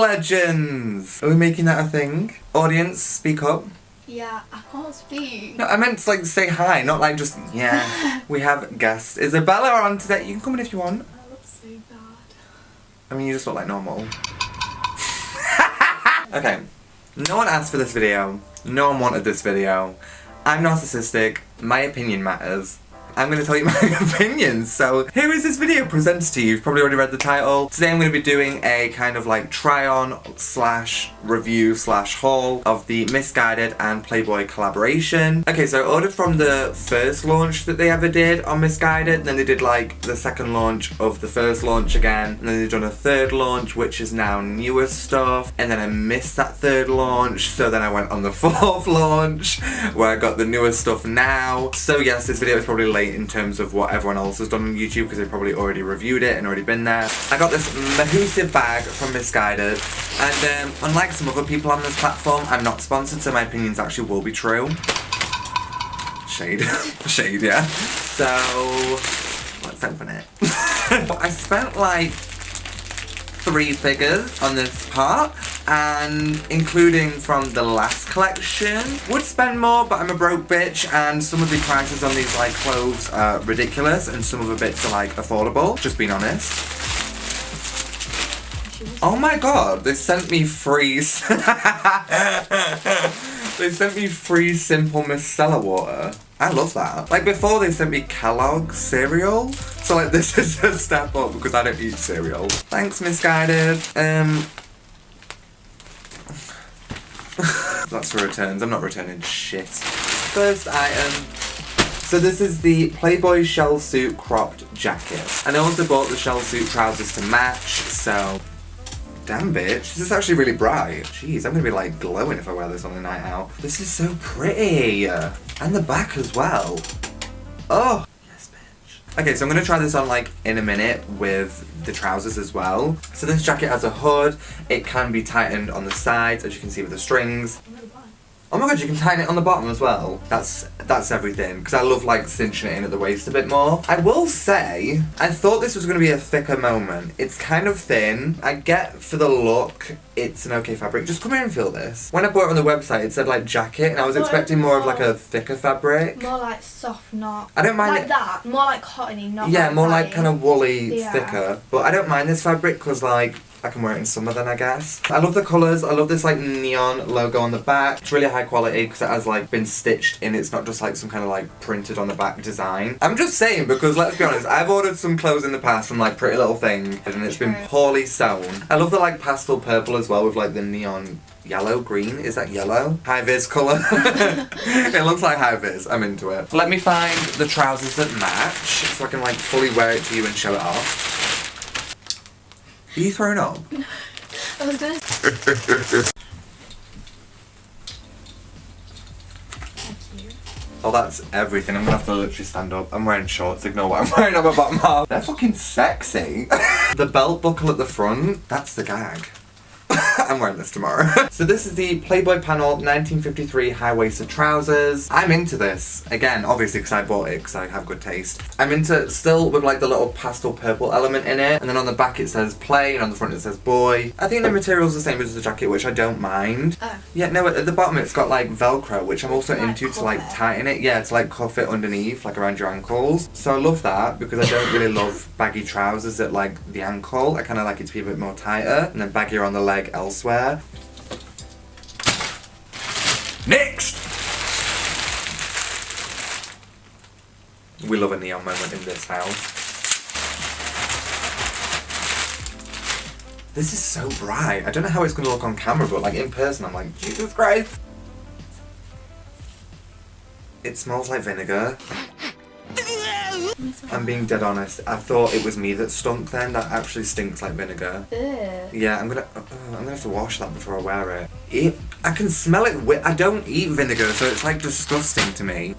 legends! Are we making that a thing? Audience, speak up. Yeah, I can't speak. No, I meant to like say hi, not like just, yeah. We have guests. Isabella on today. You can come in if you want. I look so bad. I mean, you just look like normal. Okay. No one asked for this video. No one wanted this video. I'm narcissistic. My opinion matters. I'm going to tell you my opinions. So here is this video presented to you. You've probably already read the title. Today I'm going to be doing a kind of like try-on slash review slash haul of the Missguided and Playboy collaboration. Okay, so I ordered from the first launch that they ever did on Missguided. Then they did like the second launch of the first launch again. And then they've done a third launch, which is now newer stuff. And then I missed that third launch. So then I went on the fourth launch where I got the newer stuff now. So yes, this video is probably late in terms of what everyone else has done on YouTube because they probably already reviewed it and already been there. I got this massive bag from Missguided, and unlike some other people on this platform, I'm not sponsored, so my opinions actually will be true. Shade. Shade, yeah. So let's open it. I spent like 3 figures on this part, and including from the last collection. Would spend more, but I'm a broke bitch, and some of the prices on these like clothes are ridiculous and some of the bits are like affordable, just being honest. Oh my god, they sent me free they sent me free simple micellar water. I love that. Like before they sent me Kellogg's cereal. So like this is a step up because I don't eat cereal. Thanks Missguided. That's for returns. I'm not returning shit. First item. So this is the Playboy shell suit cropped jacket. And I also bought the shell suit trousers to match, so damn bitch, this is actually really bright. Jeez, I'm gonna be like glowing if I wear this on a night out. This is so pretty. And the back as well. Oh, yes bitch. Okay, so I'm gonna try this on like in a minute with the trousers as well. So this jacket has a hood. It can be tightened on the sides, as you can see with the strings. Oh my god, you can tighten it on the bottom as well. That's everything, because I love like cinching it in at the waist a bit more. I will say, I thought this was going to be a thicker moment. It's kind of thin. I get for the look, it's an okay fabric. Just come here and feel this. When I bought it on the website, it said like jacket, and I was expecting more of like a thicker fabric. More like soft, not I don't mind like it. that. More like cottony, not yeah, like more that. like kind of woolly, Yeah. thicker. But I don't mind this fabric because like I can wear it in summer then, I guess. I love the colours. I love this like neon logo on the back. It's really high quality because it has like been stitched in. It's not just like some kind of like printed on the back design. I'm just saying because let's be honest, I've ordered some clothes in the past from like Pretty Little Thing and it's been poorly sewn. I love the like pastel purple as well with like the neon yellow, green. Is that yellow? High vis colour. It looks like high vis. I'm into it. Let me find the trousers that match so I can like fully wear it to you and show it off. Are you throwing up? I was gonna. Thank you. Oh, that's everything. I'm gonna have to literally stand up. I'm wearing shorts. Ignore what I'm wearing on my bottom half. They're fucking sexy. The belt buckle at the front, that's the gag. I'm wearing this tomorrow. So this is the Playboy Panel 1953 high-waisted trousers. I'm into this. Again, obviously because I bought it because I have good taste. I'm into still with like the little pastel purple element in it. And then on the back it says play and on the front it says boy. I think the material's the same as the jacket, which I don't mind. Oh. Yeah, no, at the bottom it's got like Velcro, which I'm also Like into to like cuff it. tighten it. Yeah, to like cuff it underneath, like around your ankles. So I love that because I don't really love baggy trousers at like the ankle. I kind of like it to be a bit more tighter and then baggier on the leg elsewhere. Next! We love a neon moment in this house. This is so bright. I don't know how it's going to look on camera, but like in person I'm like, Jesus Christ! It smells like vinegar. I'm being dead honest. I thought it was me that stunk then. That actually stinks like vinegar. Ew. Yeah, I'm gonna have to wash that before I wear it. I can smell it. I don't eat vinegar, so it's like disgusting to me.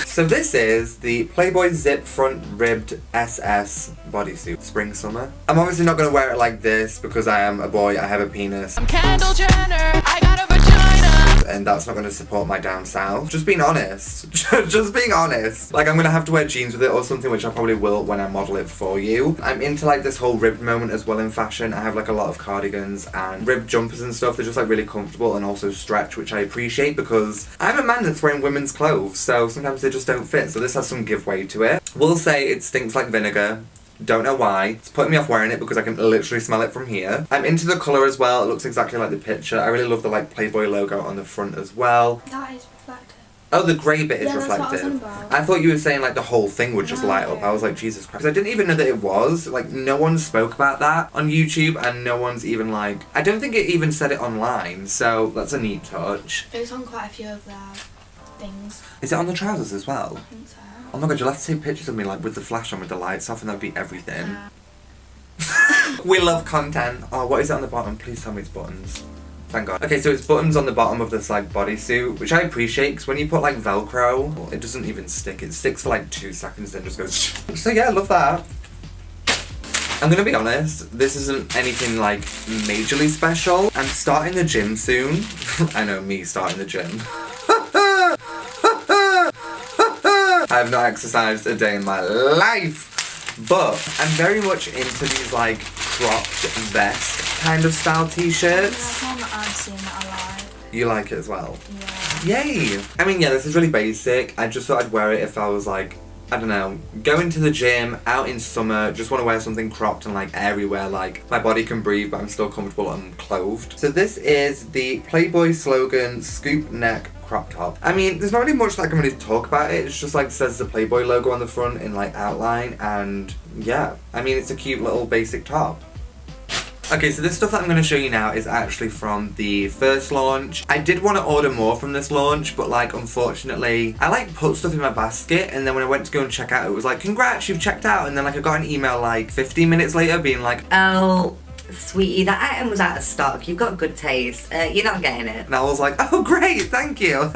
So this is the Playboy Zip Front Ribbed SS bodysuit, spring summer. I'm obviously not gonna wear it like this because I am a boy. I have a penis. I'm Kendall Jenner, I got a vagina. and that's not going to support my down south. Just being honest. Just being honest. Like, I'm going to have to wear jeans with it or something, which I probably will when I model it for you. I'm into like this whole ribbed moment as well in fashion. I have like a lot of cardigans and ribbed jumpers and stuff. They're just like really comfortable and also stretch, which I appreciate because I'm a man that's wearing women's clothes, so sometimes they just don't fit. So this has some giveaway to it. Will say it stinks like vinegar. Don't know why. It's putting me off wearing it because I can literally smell it from here. I'm into the colour as well. It looks exactly like the picture. I really love the like Playboy logo on the front as well. That is reflective. Oh, the grey bit is Yeah, that's what I was reflective. on about. I thought you were saying like the whole thing would just light up. I was like, Jesus Christ. I didn't even know that it was. Like, no one spoke about that on YouTube, and no one's even like... I don't think it even said it online, so that's a neat touch. It was on quite a few of their things. Is it on the trousers as well? I think so. Oh my god, you'll have to take pictures of me like with the flash on with the lights off, and that would be everything. Yeah. We love content. Oh, what is it on the bottom? Please tell me it's buttons. Thank God. Okay, so it's buttons on the bottom of this like bodysuit, which I appreciate because when you put like Velcro, well, it doesn't even stick. It sticks for like 2 seconds, then just goes. So yeah, I love that. I'm gonna be honest, this isn't anything like majorly special. I'm starting the gym soon. I know, me starting the gym. I have not exercised a day in my life, but I'm very much into these like cropped vest kind of style t-shirts. That's one that I've seen that I like. You like it as well? Yeah. Yay! I mean, yeah, this is really basic. I just thought I'd wear it if I was like, I don't know, going to the gym, out in summer, just want to wear something cropped and like airy where like my body can breathe but I'm still comfortable and clothed. So this is the Playboy slogan scoop neck crop top. I mean, there's not really much that I can really talk about it. It's just like says the Playboy logo on the front in like outline, and yeah, I mean, it's a cute little basic top. Okay, so this stuff that I'm going to show you now is actually from the first launch. I did want to order more from this launch, but like unfortunately, I like put stuff in my basket, and then when I went to go and check out, it was like, congrats, you've checked out, and then like I got an email like 15 minutes later being like, oh, sweetie, that item was out of stock. You've got good taste. You're not getting it. and I was like, oh great, thank you.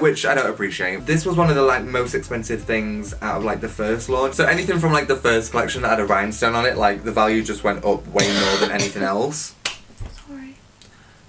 Which I don't appreciate. This was one of the like most expensive things out of like the first launch. So anything from like the first collection that had a rhinestone on it, like the value just went up way more than anything else. Sorry.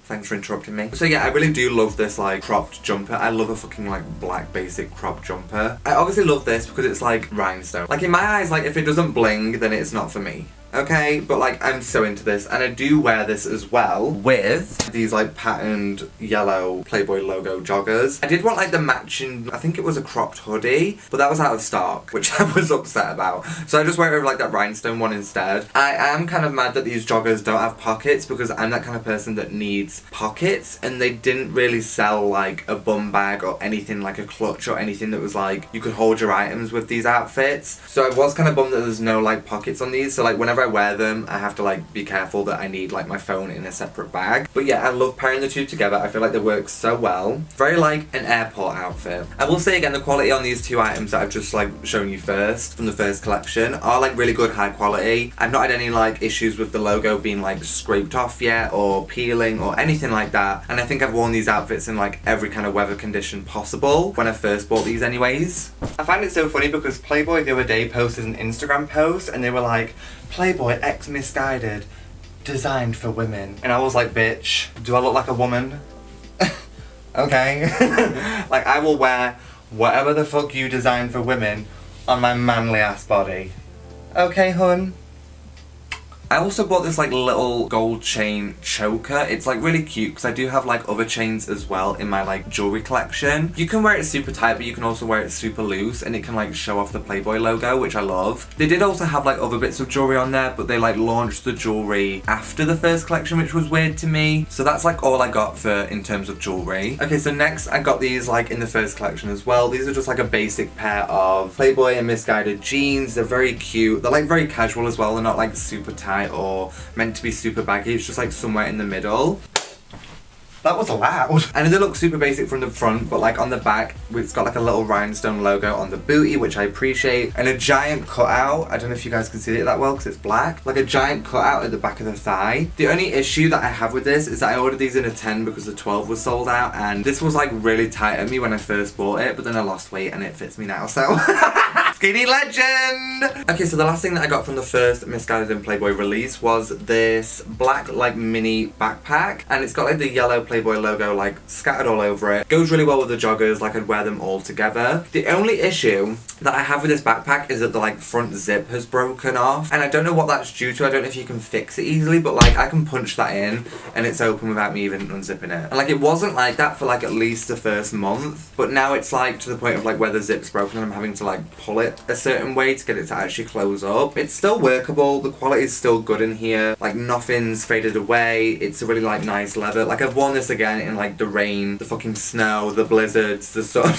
Thanks for interrupting me. So yeah, I really do love this like cropped jumper. I love a fucking like black basic cropped jumper. I obviously love this because it's like rhinestone. Like in my eyes, like if it doesn't bling, then it's not for me. Okay, but like I'm so into this, and I do wear this as well with these like patterned yellow Playboy logo joggers. I did want like the matching, I think it was a cropped hoodie, but that was out of stock, which I was upset about. So I just wear it over like that rhinestone one instead. I am kind of mad that these joggers don't have pockets because I'm that kind of person that needs pockets, and they didn't really sell like a bum bag or anything like a clutch or anything that was like you could hold your items with these outfits. So I was kind of bummed that there's no like pockets on these, so like whenever I wear them, I have to like be careful that I need like my phone in a separate bag. But yeah, I love pairing the two together. I feel like they work so well. Very like an airport outfit. I will say again, the quality on these two items that I've just like shown you first from the first collection are like really good, high quality. I've not had any like issues with the logo being like scraped off yet or peeling or anything like that. And I think I've worn these outfits in like every kind of weather condition possible when I first bought these anyways. I find it so funny because Playboy the other day posted an Instagram post and they were like, Playboy X misguided, designed for women. And I was like, bitch, do I look like a woman? Okay. Like I will wear whatever the fuck you designed for women on my manly ass body. Okay, hun. I also bought this like little gold chain choker. It's like really cute because I do have like other chains as well in my like jewelry collection. You can wear it super tight, but you can also wear it super loose, and it can like show off the Playboy logo, which I love. They did also have like other bits of jewelry on there, but they like launched the jewelry after the first collection, which was weird to me. So that's like all I got for in terms of jewelry. Okay, so next I got these like in the first collection as well. These are just like a basic pair of Playboy and Misguided jeans. They're very cute. They're like very casual as well. They're not like super tight or meant to be super baggy. It's just like somewhere in the middle. That was loud. And they look super basic from the front, but like on the back, it's got like a little rhinestone logo on the booty, which I appreciate, and a giant cutout. I don't know if you guys can see it that well because it's black. Like a giant cutout at the back of the thigh. The only issue that I have with this is that I ordered these in a 10 because the 12 was sold out, and this was like really tight at me when I first bought it, but then I lost weight and it fits me now, so. Skinny legend! Okay, so the last thing that I got from the first Missguided in Playboy release was this black, like, mini backpack. And it's got, like, the yellow Playboy logo, like, scattered all over it. Goes really well with the joggers, like, I'd wear them all together. The only issue that I have with this backpack is that the, like, front zip has broken off. And I don't know what that's due to. I don't know if you can fix it easily, but, like, I can punch that in and it's open without me even unzipping it. And, like, it wasn't like that for, like, at least the first month. But now it's, like, to the point of, like, where the zip's broken and I'm having to, like, pull it a certain way to get it to actually close up. It's still workable. The quality is still good in here. Like, nothing's faded away. It's a really, like, nice leather. Like, I've worn this again in, like, the rain, the fucking snow, the blizzards, the sun.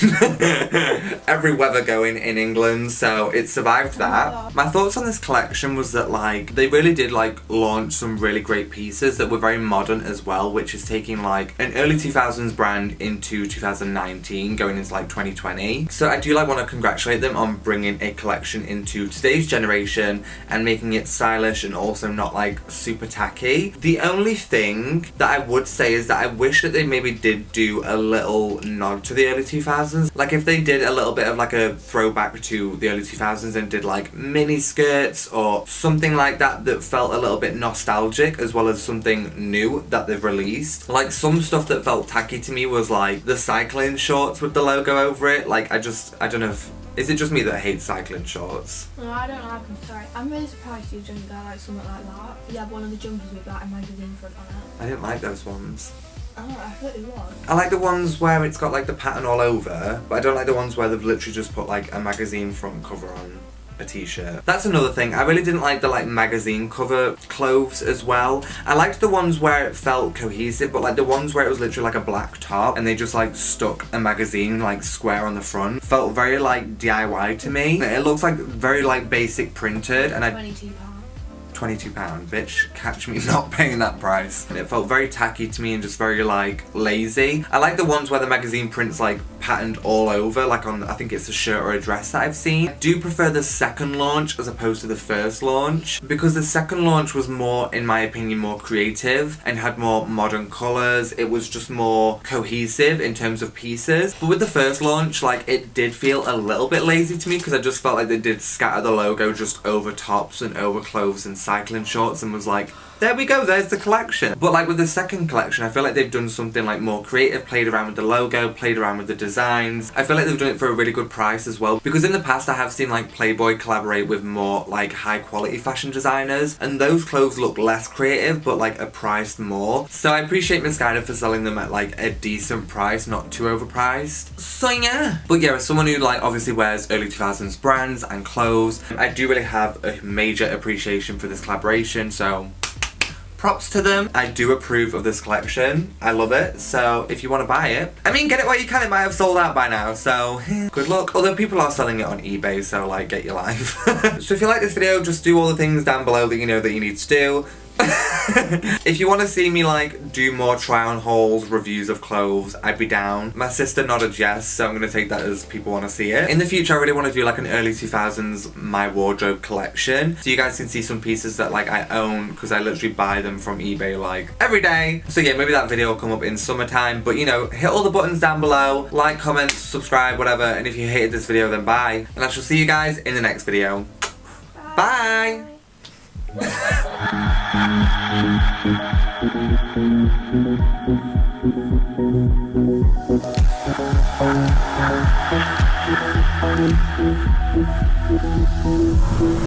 Every weather going in England, so it survived that. My thoughts on this collection was that, like, they really did, like, launch some really great pieces that were very modern as well, which is taking, like, an early 2000s brand into 2019, going into, like, 2020. So I do, like, want to congratulate them on bringing a collection into today's generation and making it stylish and also not, like, super tacky. The only thing that I would say is that I wish that they maybe did do a little nod to the early 2000s. Like, if they did a little bit of, like, a throwback to the early 2000s and did, like, mini skirts or something like that that felt a little bit nostalgic, as well as something new that they've released. Like, some stuff that felt tacky to me was, like, the cycling shorts with the logo over it. Like, I don't know if... Is it just me that hates cycling shorts? No, I don't like them, sorry. I'm really surprised you didn't go like something like that. You had one of the jumpers with like a magazine front on it. I didn't like those ones. Oh, I thought it was. I like the ones where it's got, like, the pattern all over, but I don't like the ones where they've literally just put, like, a magazine front cover on a t-shirt. That's another thing. I really didn't like the, like, magazine cover clothes as well. I liked the ones where it felt cohesive, but, like, the ones where it was literally like a black top and they just, like, stuck a magazine, like, square on the front felt very, like, DIY to me. It looks like very, like, basic printed, and £22. £22, bitch, catch me not paying that price. And it felt very tacky to me and just very, like, lazy. I like the ones where the magazine print's, like, patterned all over, like on, I think it's a shirt or a dress that I've seen. I do prefer the second launch as opposed to the first launch, because the second launch was more, in my opinion, more creative and had more modern colours. It was just more cohesive in terms of pieces. But with the first launch, like, it did feel a little bit lazy to me, because I just felt like they did scatter the logo just over tops and over clothes and cycling shorts and was like, there we go, there's the collection. But, like, with the second collection, I feel like they've done something, like, more creative, played around with the logo, played around with the designs. I feel like they've done it for a really good price as well, because in the past I have seen, like, Playboy collaborate with more, like, high quality fashion designers, and those clothes look less creative but, like, are priced more. So I appreciate Missguided for selling them at, like, a decent price, not too overpriced. So yeah. But yeah, as someone who, like, obviously wears early 2000s brands and clothes, I do really have a major appreciation for this collaboration, so props to them. I do approve of this collection. I love it. So if you want to buy it, I mean, get it while you can. It might have sold out by now, so good luck. Although people are selling it on eBay, so, like, get your life. So if you like this video, just do all the things down below that you know that you need to do. If you want to see me, like, do more try-on hauls, reviews of clothes, I'd be down. My sister nodded yes, so I'm going to take that as people want to see it. In the future, I really want to do, like, an early 2000s my wardrobe collection, so you guys can see some pieces that, like, I own, because I literally buy them from eBay, like, every day. So yeah, maybe that video will come up in summertime, but, you know, hit all the buttons down below, like, comment, subscribe, whatever, and if you hated this video, then bye. And I shall see you guys in the next video. Bye!